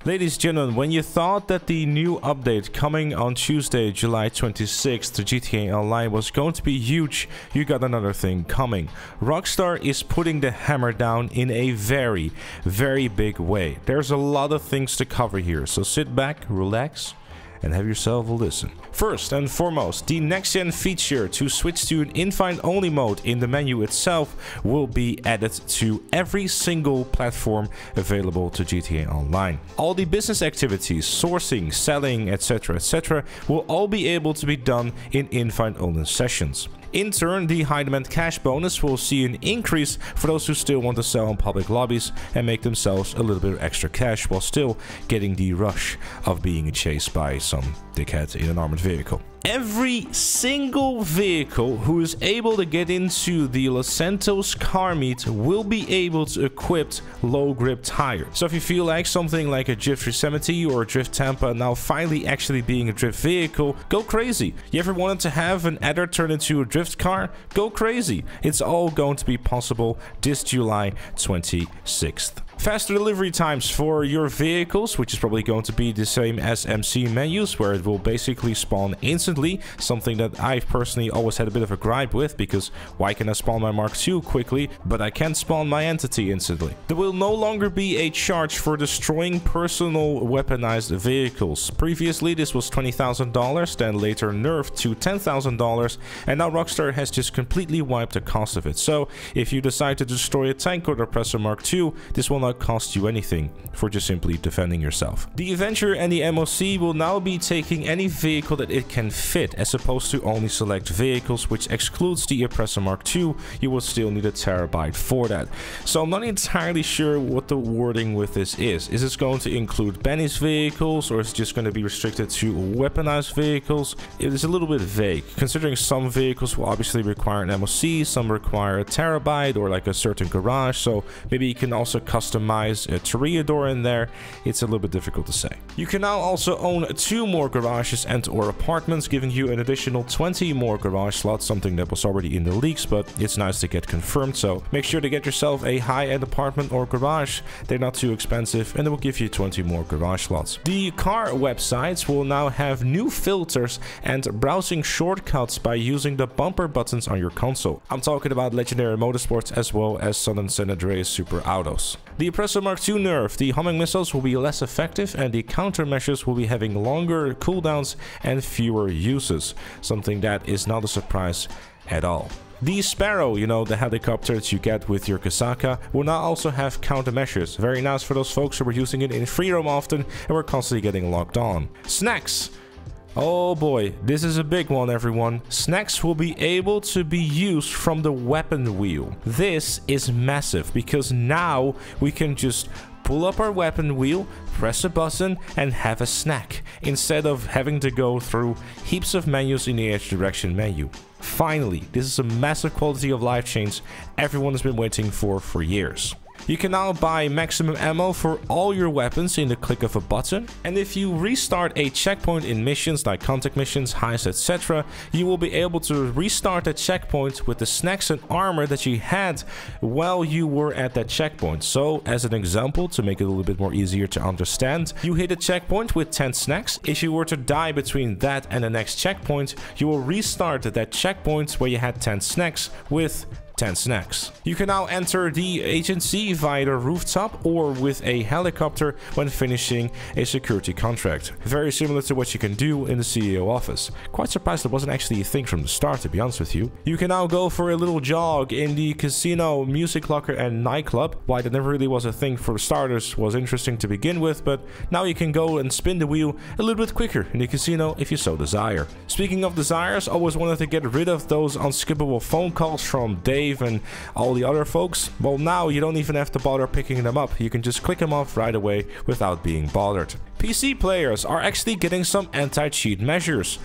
Ladies and gentlemen, when you thought that the new update coming on Tuesday, July 26th to GTA Online was going to be huge, you got another thing coming. Rockstar is putting the hammer down in a very, very big way. There's a lot of things to cover here, so sit back, relax, and have yourself a listen. First and foremost, the next-gen feature to switch to an invite-only mode in the menu itself will be added to every single platform available to GTA Online. All the business activities, sourcing, selling, etc., will all be able to be done in invite-only sessions. In turn, the high demand cash bonus will see an increase for those who still want to sell in public lobbies and make themselves a little bit of extra cash while still getting the rush of being chased by some dickhead in an armored vehicle. Every single vehicle who is able to get into the Los Santos car meet will be able to equip low grip tires. So if you feel like something like a Drift 370 or a Drift Tampa now finally actually being a drift vehicle, go crazy. You ever wanted to have an adder turn into a drift car? Go crazy. It's all going to be possible this July 26th. Faster delivery times for your vehicles, which is probably going to be the same as MC menus, where it will basically spawn instantly, something that I've personally always had a bit of a gripe with, because why can I spawn my Mark II quickly, but I can't spawn my entity instantly? There will no longer be a charge for destroying personal weaponized vehicles. Previously, this was $20,000, then later nerfed to $10,000, and now Rockstar has just completely wiped the cost of it. So, if you decide to destroy a tank or the Oppressor Mk2, this will not cost you anything for just simply defending yourself. The Avenger and the MOC will now be taking any vehicle that it can fit, as opposed to only select vehicles, which excludes the Oppressor Mk2. You will still need a terabyte for that. So I'm not entirely sure what the wording with this is. Is this going to include Benny's vehicles, or is it just going to be restricted to weaponized vehicles? It is a little bit vague, considering some vehicles will obviously require an MOC, some require a terabyte or like a certain garage, so maybe you can also customize a Toreador in there. It's a little bit difficult to say. You can now also own 2 more garages and or apartments, giving you an additional 20 more garage slots, something that was already in the leaks, but it's nice to get confirmed. So make sure to get yourself a high-end apartment or garage. They're not too expensive, and it will give you 20 more garage slots. The car websites will now have new filters and browsing shortcuts by using the bumper buttons on your console. I'm talking about Legendary Motorsports as well as San Andreas Super Autos. The Oppressor Mk2 nerf, the homing missiles will be less effective and the countermeasures will be having longer cooldowns and fewer uses, something that is not a surprise at all. The Sparrow, you know, the helicopter that you get with your Kasaka, will now also have countermeasures. Very nice for those folks who were using it in free roam often and were constantly getting locked on. Snacks. Oh boy, this is a big one, everyone. Snacks will be able to be used from the weapon wheel. This is massive because now we can just pull up our weapon wheel, press a button, and have a snack, instead of having to go through heaps of menus in the edge direction menu. Finally, this is a massive quality of life change everyone has been waiting for years. You can now buy maximum ammo for all your weapons in the click of a button, and if you restart a checkpoint in missions like contact missions, heists, etc., you will be able to restart the checkpoint with the snacks and armor that you had while you were at that checkpoint. So, as an example, to make it a little bit more easier to understand, you hit a checkpoint with 10 snacks. If you were to die between that and the next checkpoint, you will restart that checkpoint where you had 10 snacks with 10 snacks. You can now enter the agency via the rooftop or with a helicopter when finishing a security contract. Very similar to what you can do in the CEO office. Quite surprised it wasn't actually a thing from the start, to be honest with you. You can now go for a little jog in the casino, music locker and nightclub. Why that never really was a thing for starters was interesting to begin with, but now you can go and spin the wheel a little bit quicker in the casino if you so desire. Speaking of desires, I always wanted to get rid of those unskippable phone calls from Dave and all the other folks. Well, now you don't even have to bother picking them up. You can just click them off right away without being bothered. PC players are actually getting some anti-cheat measures.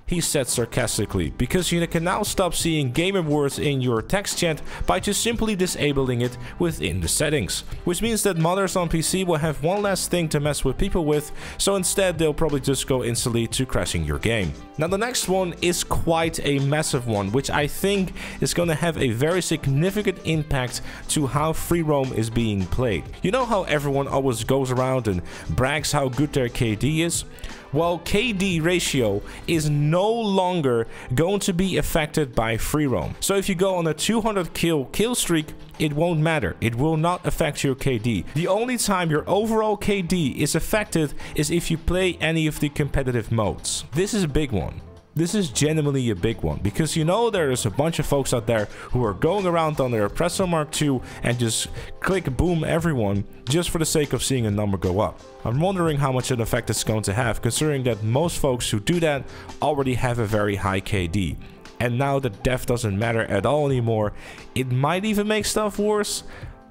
he said sarcastically, because you can now stop seeing gamer words in your text chat by just simply disabling it within the settings. Which means that modders on PC will have one last thing to mess with people with, so instead they'll probably just go instantly to crashing your game. Now the next one is quite a massive one, which I think is going to have a very significant impact to how free roam is being played. You know how everyone always goes around and brags how good their KD is? Well, KD ratio is no longer going to be affected by free roam. So if you go on a 200 kill streak, it won't matter. It will not affect your KD. The only time your overall KD is affected is if you play any of the competitive modes. This is a big one. This is genuinely a big one, because you know there's a bunch of folks out there who are going around on their Oppressor Mk2 and just click boom everyone just for the sake of seeing a number go up. I'm wondering how much an effect it's going to have, considering that most folks who do that already have a very high KD. And now that death doesn't matter at all anymore, it might even make stuff worse.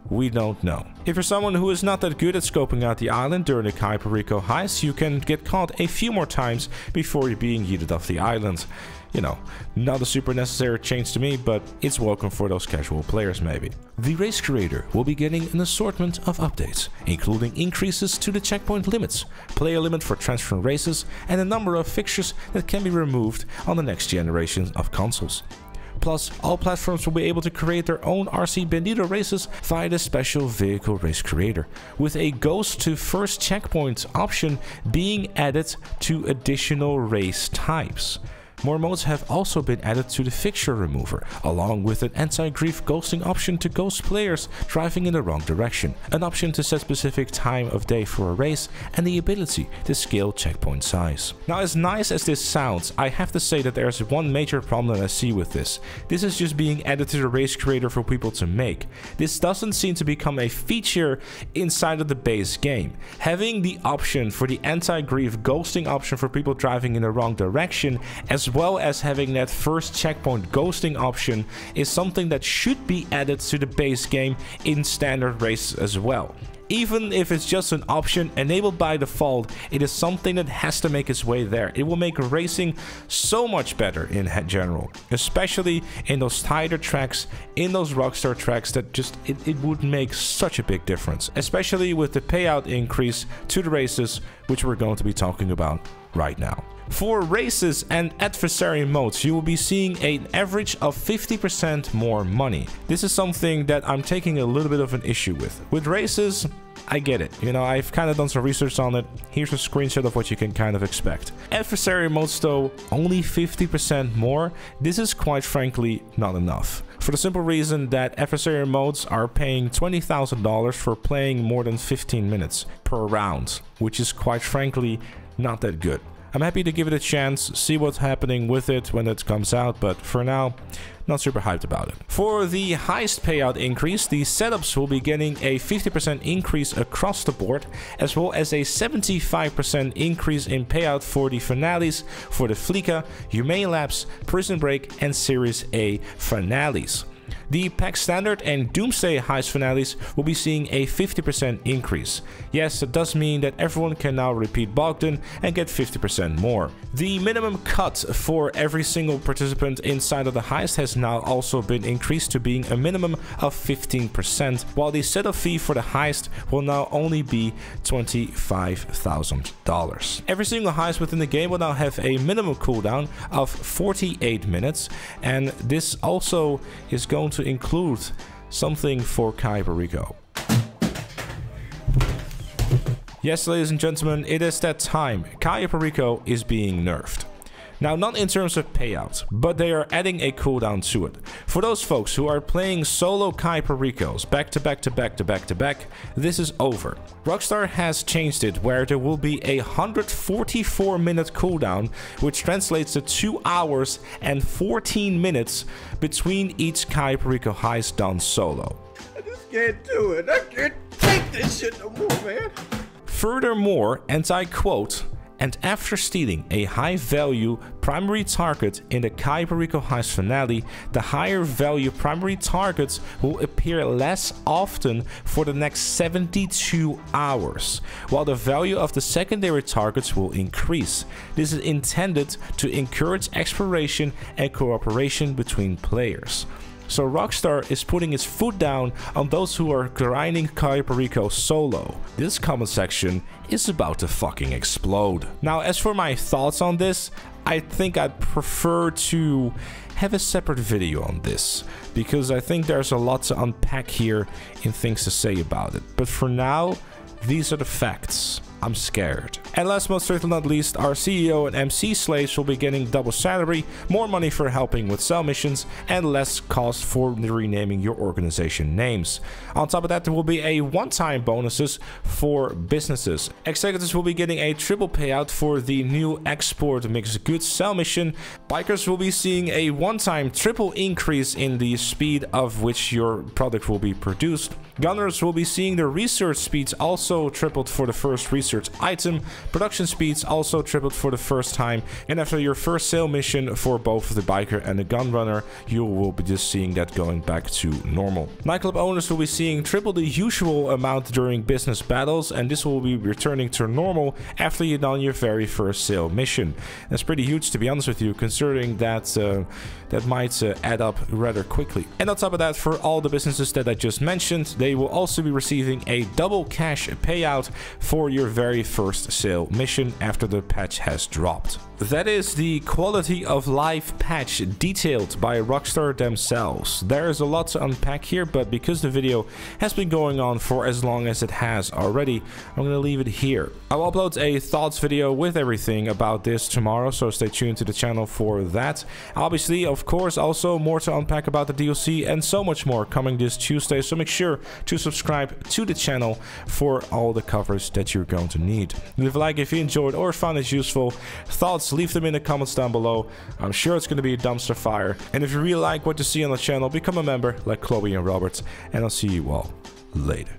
We don't know. If you're someone who is not that good at scoping out the island during the Cayo Perico Heist, you can get caught a few more times before you're being yeeted off the island. You know, not a super necessary change to me, but it's welcome for those casual players maybe. The race creator will be getting an assortment of updates, including increases to the checkpoint limits, player limit for transferring races, and a number of fixtures that can be removed on the next generation of consoles. Plus, all platforms will be able to create their own RC Bandito races via the special vehicle race creator, with a ghost to first checkpoint option being added to additional race types. More modes have also been added to the fixture remover, along with an anti-grief ghosting option to ghost players driving in the wrong direction, an option to set specific time of day for a race, and the ability to scale checkpoint size. Now, as nice as this sounds, I have to say that there's one major problem that I see with this. This is just being added to the race creator for people to make. This doesn't seem to become a feature inside of the base game. Having the option for the anti-grief ghosting option for people driving in the wrong direction, as well as having that first checkpoint ghosting option, is something that should be added to the base game in standard races as well. Even if it's just an option enabled by default, it is something that has to make its way there. It will make racing so much better in general, especially in those tighter tracks, in those Rockstar tracks that just, it would make such a big difference, especially with the payout increase to the races, which we're going to be talking about right now. For races and adversary modes, you will be seeing an average of 50% more money. This is something that I'm taking a little bit of an issue with. With races, I get it. You know, I've kind of done some research on it. Here's a screenshot of what you can kind of expect. Adversary modes though, only 50% more. This is quite frankly not enough. For the simple reason that adversary modes are paying $20,000 for playing more than 15 minutes per round, which is quite frankly not that good. I'm happy to give it a chance, see what's happening with it when it comes out, but for now, not super hyped about it. For the heist payout increase, the setups will be getting a 50% increase across the board, as well as a 75% increase in payout for the finales for the Fleeka, Humane Labs, Prison Break, and Series A finales. The Pack Standard and Doomsday Heist finales will be seeing a 50% increase. Yes, it does mean that everyone can now repeat Bogdan and get 50% more. The minimum cut for every single participant inside of the heist has now also been increased to being a minimum of 15%, while the setup fee for the heist will now only be $25,000. Every single heist within the game will now have a minimum cooldown of 48 minutes, and this also is going to include something for Cayo Perico. Yes, ladies and gentlemen, it is that time. Cayo Perico is being nerfed. Now, not in terms of payouts, but they are adding a cooldown to it. For those folks who are playing solo Cayo Pericos back to back to back to back to back, this is over. Rockstar has changed it where there will be a 144-minute cooldown, which translates to 2 hours and 14 minutes between each Cayo Perico heist done solo. I just can't do it. I can't take this shit no more, man. Furthermore, and I quote, And after stealing a high value primary target in the Cayo Perico Heist finale, the higher value primary targets will appear less often for the next 72 hours, while the value of the secondary targets will increase. This is intended to encourage exploration and cooperation between players. So Rockstar is putting its foot down on those who are grinding Cayo Perico solo. This comment section is about to fucking explode. Now, as for my thoughts on this, I think I'd prefer to have a separate video on this, because I think there's a lot to unpack here and things to say about it. But for now, these are the facts. I'm scared. And last but certainly not least, our CEO and MC slaves will be getting double salary, more money for helping with cell missions, and less cost for renaming your organization names. On top of that, there will be a one-time bonuses for businesses. Executives will be getting a triple payout for the new export mixed goods cell mission. Bikers will be seeing a one-time triple increase in the speed of which your product will be produced. Gunners will be seeing their research speeds also tripled for the first research item. Production speeds also tripled for the first time, and after your first sale mission for both the biker and the gun runner, you will be just seeing that going back to normal. Nightclub owners will be seeing triple the usual amount during business battles, and this will be returning to normal after you've done your very first sale mission. That's pretty huge, to be honest with you, considering that that might add up rather quickly. And on top of that, for all the businesses that I just mentioned, they will also be receiving a double cash payout for your very first sale mission after the patch has dropped. That is the quality of life patch detailed by Rockstar themselves. There is a lot to unpack here, but because the video has been going on for as long as it has already, I'm gonna leave it here. I'll upload a thoughts video with everything about this tomorrow, so stay tuned to the channel for that. Obviously, of course, also more to unpack about the DLC and so much more coming this Tuesday, so make sure to subscribe to the channel for all the coverage that you're going to need. Leave a like if you enjoyed or found it useful. Thoughts, leave them in the comments down below. I'm sure it's going to be a dumpster fire. And if you really like what you see on the channel, become a member like Chloe and Robert. And I'll see you all later.